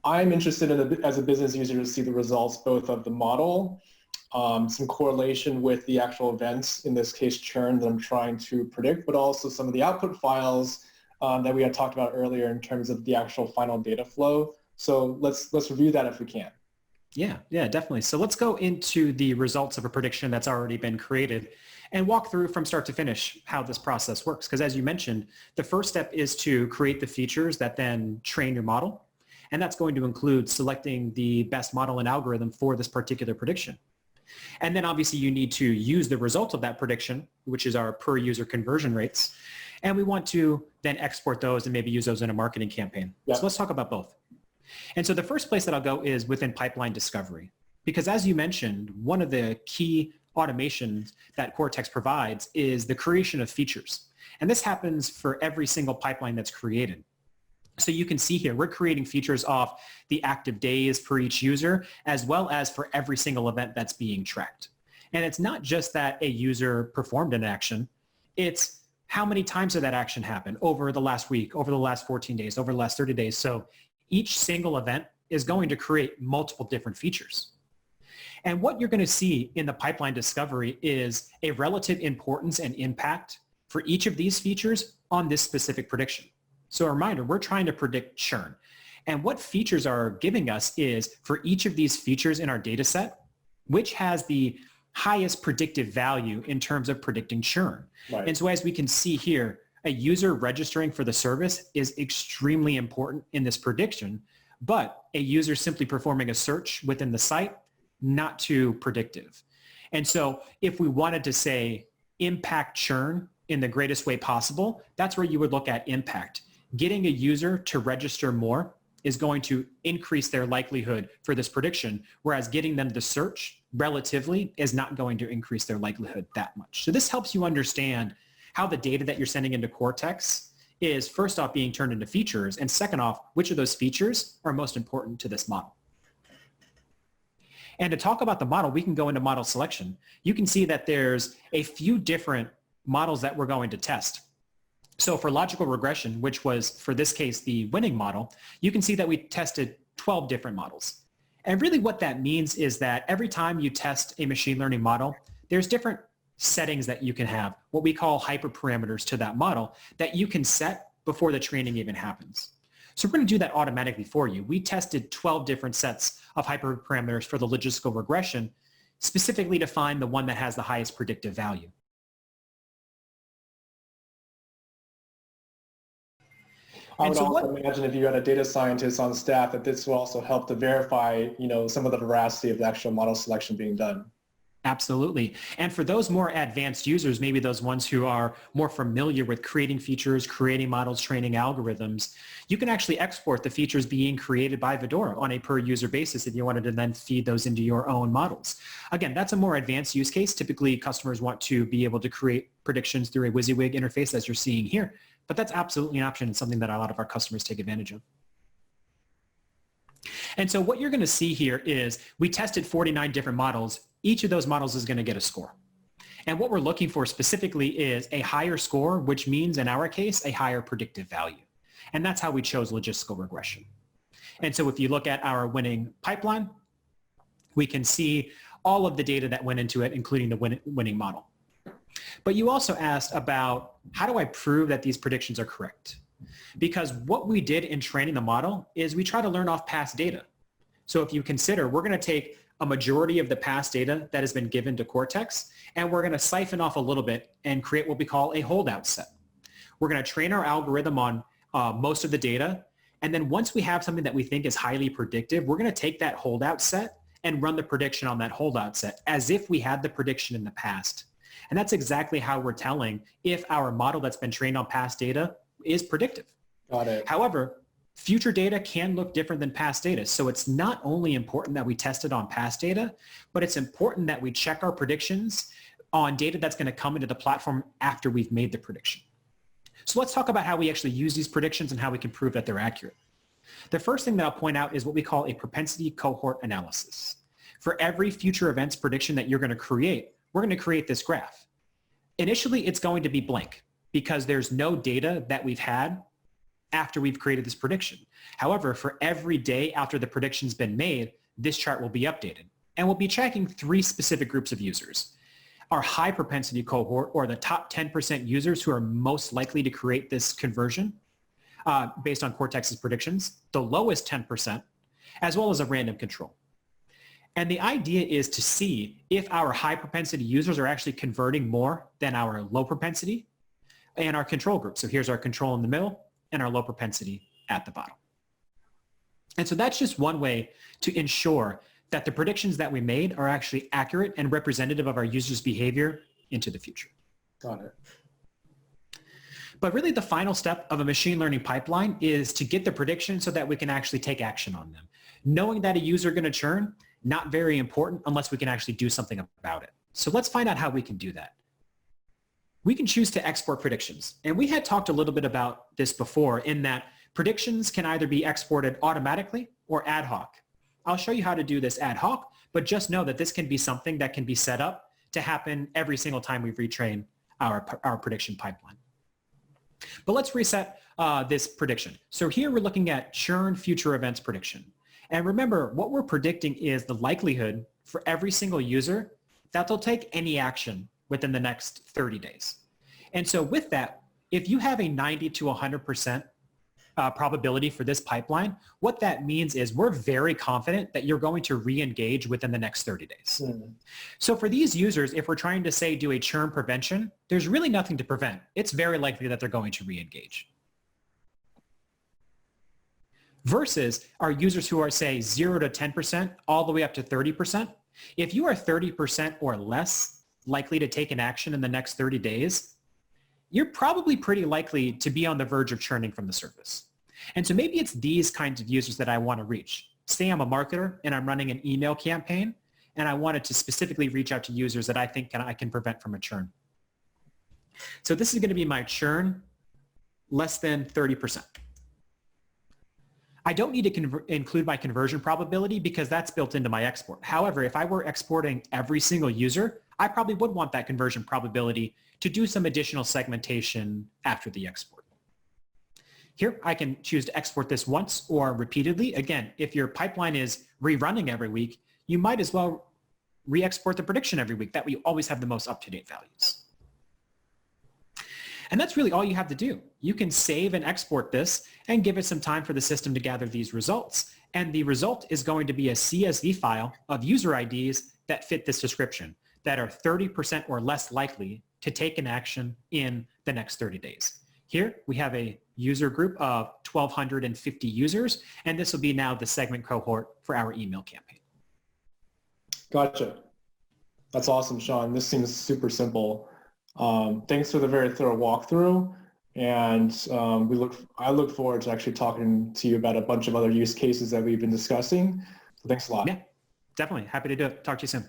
I'm interested in, as a business user, to see the results both of the model, some correlation with the actual events, in this case churn, that I'm trying to predict, but also some of the output files that we had talked about earlier in terms of the actual final data flow. So let's review that if we can. Yeah, definitely. So let's go into the results of a prediction that's already been created and walk through from start to finish how this process works. Because as you mentioned, the first step is to create the features that then train your model. And that's going to include selecting the best model and algorithm for this particular prediction. And then obviously you need to use the result of that prediction, which is our per user conversion rates. And we want to then export those and maybe use those in a marketing campaign. Yep. So let's talk about both. And so the first place that I'll go is within pipeline discovery. Because as you mentioned, one of the key automations that Cortex provides is the creation of features. And this happens for every single pipeline that's created. So you can see here, we're creating features off the active days per each user, as well as for every single event that's being tracked. And it's not just that a user performed an action, it's how many times did that action happen over the last week, over the last 14 days, over the last 30 days. So each single event is going to create multiple different features. And what you're going to see in the pipeline discovery is a relative importance and impact for each of these features on this specific prediction. So a reminder, we're trying to predict churn. And what features are giving us is for each of these features in our data set, which has the highest predictive value in terms of predicting churn. Right. And so as we can see here, a user registering for the service is extremely important in this prediction, but a user simply performing a search within the site, not too predictive. And so if we wanted to say impact churn in the greatest way possible, that's where you would look at impact. Getting a user to register more is going to increase their likelihood for this prediction, whereas getting them to search relatively is not going to increase their likelihood that much. So this helps you understand how the data that you're sending into Cortex is first off being turned into features, and second off, which of those features are most important to this model. And to talk about the model, we can go into model selection. You can see that there's a few different models that we're going to test. So for logical regression, which was, for this case, the winning model, you can see that we tested 12 different models. And really what that means is that every time you test a machine learning model, there's different settings that you can have, what we call hyperparameters to that model, that you can set before the training even happens. So we're going to do that automatically for you. We tested 12 different sets of hyperparameters for the logistical regression, specifically to find the one that has the highest predictive value. I would also imagine if you had a data scientist on staff that this will also help to verify, some of the veracity of the actual model selection being done. Absolutely. And for those more advanced users, maybe those ones who are more familiar with creating features, creating models, training algorithms, you can actually export the features being created by Vidora on a per user basis if you wanted to then feed those into your own models. Again, that's a more advanced use case. Typically, customers want to be able to create predictions through a WYSIWYG interface as you're seeing here. But that's absolutely an option and something that a lot of our customers take advantage of. And so what you're going to see here is we tested 49 different models. Each of those models is going to get a score. And what we're looking for specifically is a higher score, which means in our case, a higher predictive value. And that's how we chose logistical regression. And so if you look at our winning pipeline, we can see all of the data that went into it, including the winning model. But you also asked about how do I prove that these predictions are correct? Because what we did in training the model is we try to learn off past data. So if you consider, we're going to take a majority of the past data that has been given to Cortex, and we're going to siphon off a little bit and create what we call a holdout set. We're going to train our algorithm on most of the data. And then once we have something that we think is highly predictive, we're going to take that holdout set and run the prediction on that holdout set as if we had the prediction in the past. And that's exactly how we're telling if our model that's been trained on past data is predictive. Got it. However, future data can look different than past data. So it's not only important that we test it on past data, but it's important that we check our predictions on data that's going to come into the platform after we've made the prediction. So let's talk about how we actually use these predictions and how we can prove that they're accurate. The first thing that I'll point out is what we call a propensity cohort analysis. For every future events prediction that you're going to create, we're going to create this graph. Initially, it's going to be blank because there's no data that we've had after we've created this prediction. However, for every day after the prediction's been made, this chart will be updated. And we'll be tracking 3 specific groups of users. Our high propensity cohort, or the top 10% users who are most likely to create this conversion based on Cortex's predictions, the lowest 10%, as well as a random control. And the idea is to see if our high propensity users are actually converting more than our low propensity and our control group. So here's our control in the middle and our low propensity at the bottom. And so that's just one way to ensure that the predictions that we made are actually accurate and representative of our users' behavior into the future. Got it. But really the final step of a machine learning pipeline is to get the predictions so that we can actually take action on them. Knowing that a user is going to churn, not very important unless we can actually do something about it. So let's find out how we can do that. We can choose to export predictions. And we had talked a little bit about this before in that predictions can either be exported automatically or ad hoc. I'll show you how to do this ad hoc, but just know that this can be something that can be set up to happen every single time we retrain our prediction pipeline. But let's reset this prediction. So here we're looking at churn future events prediction. And remember, what we're predicting is the likelihood for every single user that they'll take any action within the next 30 days. And so with that, if you have a 90 to 100% probability for this pipeline, what that means is we're very confident that you're going to re-engage within the next 30 days. So for these users, if we're trying to say do a churn prevention, there's really nothing to prevent. It's very likely that they're going to re-engage. Versus our users who are, say, 0 to 10%, all the way up to 30%. If you are 30% or less likely to take an action in the next 30 days, you're probably pretty likely to be on the verge of churning from the service. And so maybe it's these kinds of users that I want to reach. Say I'm a marketer and I'm running an email campaign, and I wanted to specifically reach out to users that I think I can prevent from a churn. So this is going to be my churn less than 30%. I don't need to include my conversion probability because that's built into my export. However, if I were exporting every single user, I probably would want that conversion probability to do some additional segmentation after the export. Here, I can choose to export this once or repeatedly. Again, if your pipeline is rerunning every week, you might as well re-export the prediction every week. That way you always have the most up-to-date values. And that's really all you have to do. You can save and export this and give it some time for the system to gather these results. And the result is going to be a CSV file of user IDs that fit this description, that are 30% or less likely to take an action in the next 30 days. Here we have a user group of 1,250 users, and this will be now the segment cohort for our email campaign. Gotcha. That's awesome, Sean. This seems super simple. Thanks for the very thorough walkthrough, and I look forward to actually talking to you about a bunch of other use cases that we've been discussing. So thanks a lot. Yeah, definitely. Happy to do it. Talk to you soon.